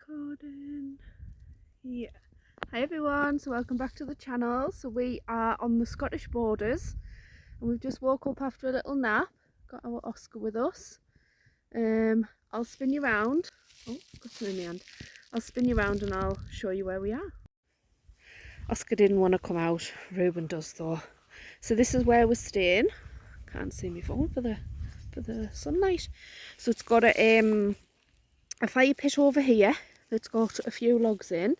recording. Yeah. Hi everyone, so welcome back to the channel. So we are on the Scottish borders and we've just woke up after a little nap. Got our Oscar with us. I'll spin you round. Oh, got some in my hand. I'll spin you round and I'll show you where we are. Oscar didn't want to come out. Ruben does though. So this is where we're staying. Can't see my phone for the sunlight. So it's got a fire pit over here that's got a few logs in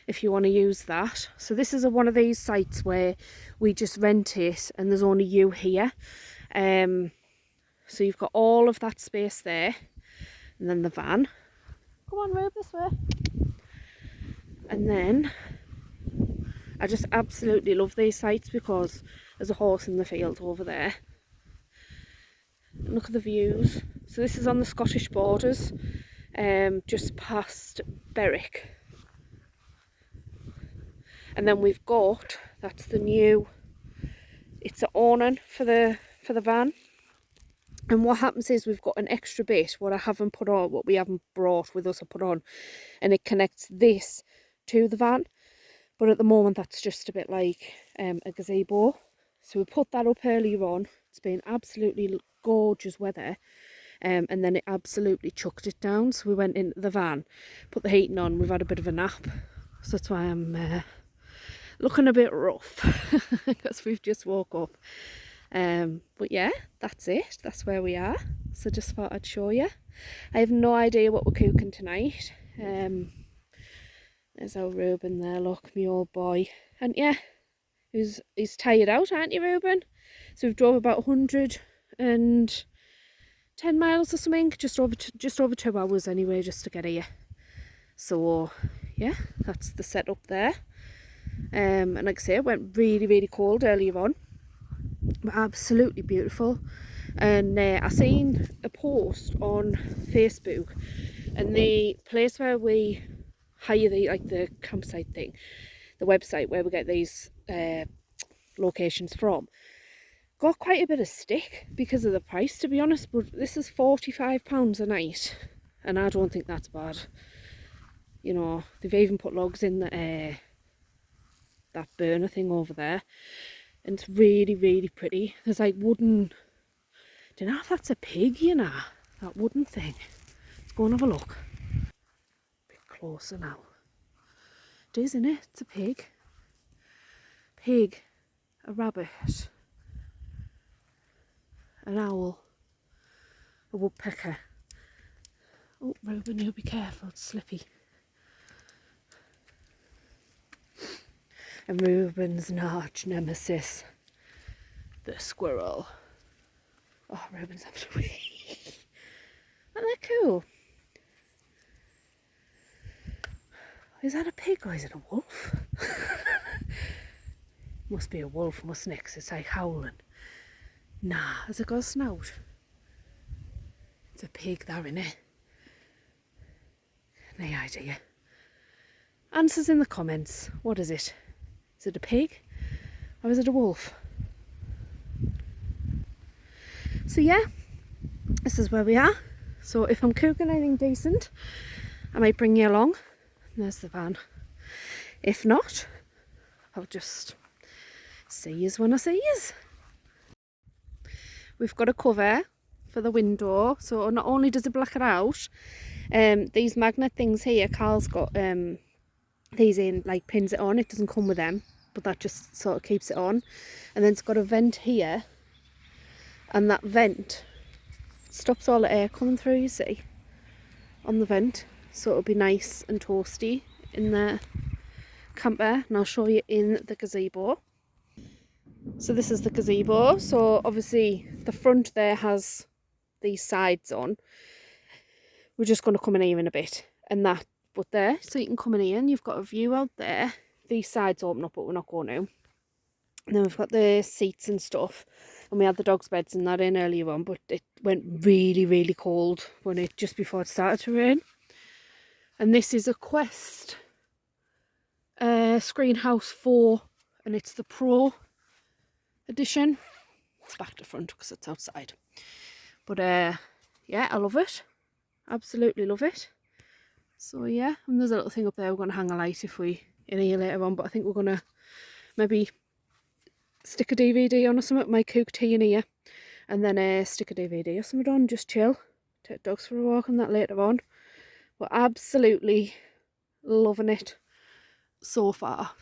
if you want to use that. So this is one of these sites where we just rent it and there's only you here. So you've got all of that space there and then the van. Come on, Rube, this way. And then I just absolutely love these sites because there's a horse in the field over there. Look at the views. So this is on the Scottish borders, just past Berwick. And then we've got, that's the new, it's an awning for the van. And what happens is we've got an extra bit, what we haven't brought with us or put on, and it connects this to the van. But at the moment that's just a bit like a gazebo. So we put that up earlier on. It's been absolutely gorgeous weather. And then it absolutely chucked it down. So we went into the van, put the heating on, we've had a bit of a nap. So that's why I'm looking a bit rough because we've just woke up. But yeah, that's it. That's where we are. So just thought I'd show you. I have no idea what we're cooking tonight. There's our Ruben there, look, my old boy. And yeah, he's tired out, aren't you, Ruben? So we've drove about 110 miles or something, just over 2 hours anyway, just to get here. So yeah, that's the setup there. And like I say, it went really cold earlier on, but absolutely beautiful. And I seen a post on Facebook, and the place where we hire the campsite thing, the website where we get these locations from, got quite a bit of stick because of the price, to be honest. But this is £45 a night, and I don't think that's bad. You know, they've even put logs in the that burner thing over there, and it's really pretty. There's like wooden, don't know if that's a pig, you know, that wooden thing. Let's go and have a look. A bit closer now. It is, isn't it? It's a pig. Pig, a rabbit, an owl, a woodpecker. Oh, Ruben, you be careful, it's slippy. And Ruben's arch nemesis, the squirrel. Oh, Ruben's having a wee. Aren't they cool? Is that a pig or is it a wolf? Must be a wolf, mustn't it? 'Cause it's like howling. Nah, has it got a snout? It's a pig there, innit? No idea. Answers in the comments. What is it? Is it a pig or is it a wolf? So yeah, this is where we are. So if I'm cooking anything decent, I might bring you along. There's the van. If not, I'll just see yous when I see yous. We've got a cover for the window, so not only does it black it out, these magnet things here, Carl's got these in, like pins it on. It doesn't come with them, but that just sort of keeps it on. And then it's got a vent here, and that vent stops all the air coming through, you see, on the vent. So it'll be nice and toasty in the camper, and I'll show you in the gazebo. So this is the gazebo. So obviously the front there has these sides on. We're just going to come in here in a bit, and that, but there, so you can come in here and you've got a view out there. These sides open up, but we're not going to. And then we've got the seats and stuff, and we had the dogs' beds and that in earlier on, but it went really cold just before it started to rain. And this is a Quest Screen House 4, and it's the Pro edition. It's back to front because it's outside. But yeah, I love it. Absolutely love it. So yeah, and there's a little thing up there. We're going to hang a light if we in here later on, but I think we're going to maybe stick a DVD on or something, my cook tea in here, and then stick a DVD or something on, just chill, take dogs for a walk and that later on. We're absolutely loving it so far.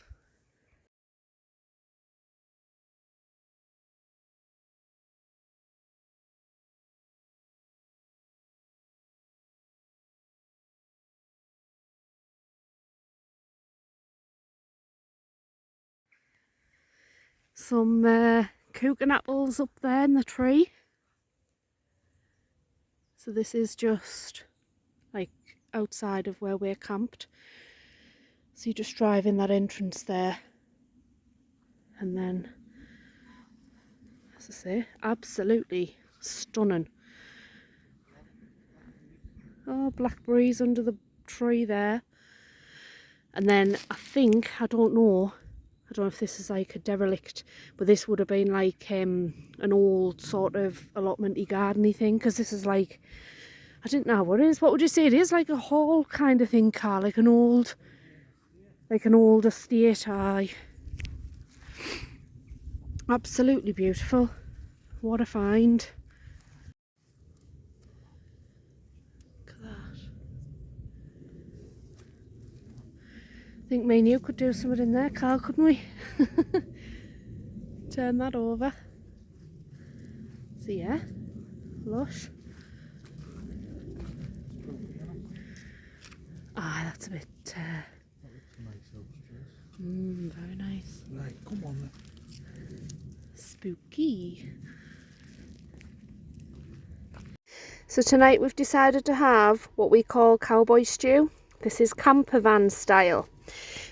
Some cooking apples up there in the tree. So this is just like outside of where we're camped. So you just drive in that entrance there, and then, as I say, absolutely stunning. Oh, blackberries under the tree there. And then I think, I don't know if this is like a derelict, but this would have been like an old sort of allotment-y garden-y thing, because this is like, I don't know what it is. What would you say it is? Like a hall kind of thing, Carl, like an old estate. Aye, absolutely beautiful. What a find. Look at that. I think me and you could do something in there, Carl, couldn't we? Turn that over. So yeah, lush. Ah, that's a bit very nice. Right, come on then. Spooky. So tonight we've decided to have what we call cowboy stew. This is campervan style.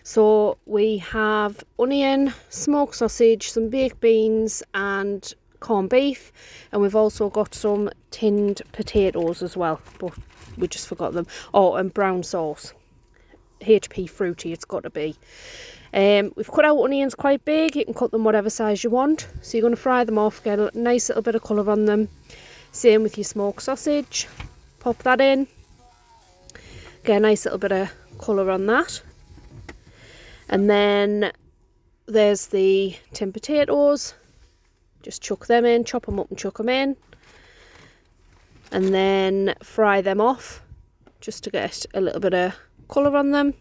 So we have onion, smoked sausage, some baked beans and corned beef, and we've also got some tinned potatoes as well, but we just forgot them. Oh, and brown sauce. HP fruity it's got to be. We've cut our onions quite big. You can cut them whatever size you want. So you're going to fry them off, get a nice little bit of colour on them. Same with your smoked sausage. Pop that in. Get a nice little bit of colour on that. And then there's the tinned potatoes. Just chuck them in, chop them up and chuck them in. And then fry them off just to get a little bit of colour on them.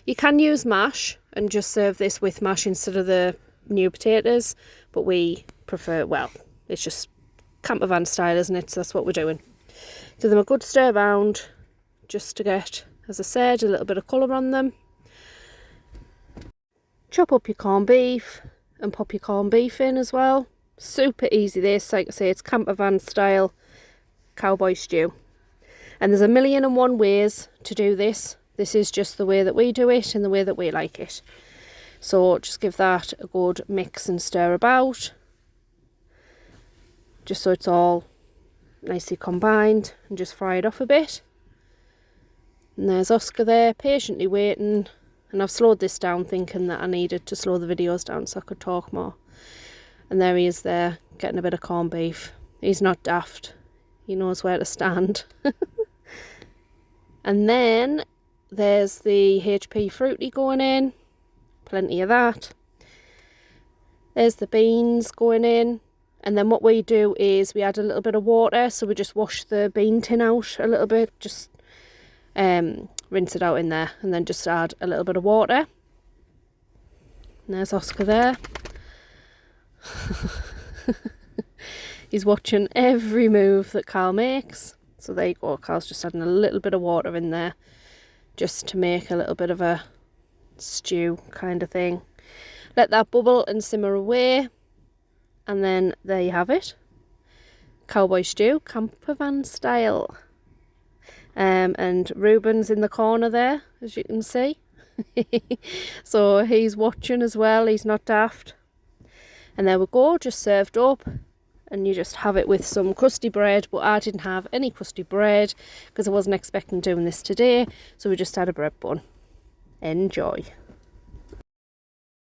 You can use mash and just serve this with mash instead of the new potatoes, but we prefer, well, it's just campervan style, isn't it? So that's what we're doing. Give them a good stir around just to get, as I said, a little bit of colour on them. Chop up your corned beef and pop your corned beef in as well. Super easy this, like I say, it's campervan style cowboy stew. And there's 1,000,001 ways to do this. This is just the way that we do it and the way that we like it. So just give that a good mix and stir about. Just so it's all nicely combined, and just fry it off a bit. And there's Oscar there, patiently waiting. And I've slowed this down thinking that I needed to slow the videos down so I could talk more. And there he is there, getting a bit of corned beef. He's not daft. He knows where to stand. And then there's the HP fruity going in. Plenty of that. There's the beans going in. And then what we do is we add a little bit of water. So we just wash the bean tin out a little bit. Just rinse it out in there. And then just add a little bit of water. And there's Oscar there. He's watching every move that Carl makes. So there you go, Carl's just adding a little bit of water in there just to make a little bit of a stew kind of thing. Let that bubble and simmer away, and then there you have it. Cowboy stew, campervan style. And Ruben's in the corner there, as you can see. So he's watching as well, he's not daft. And there we go, just served up. And you just have it with some crusty bread, but I didn't have any crusty bread because I wasn't expecting doing this today, so we just had a bread bun. Enjoy.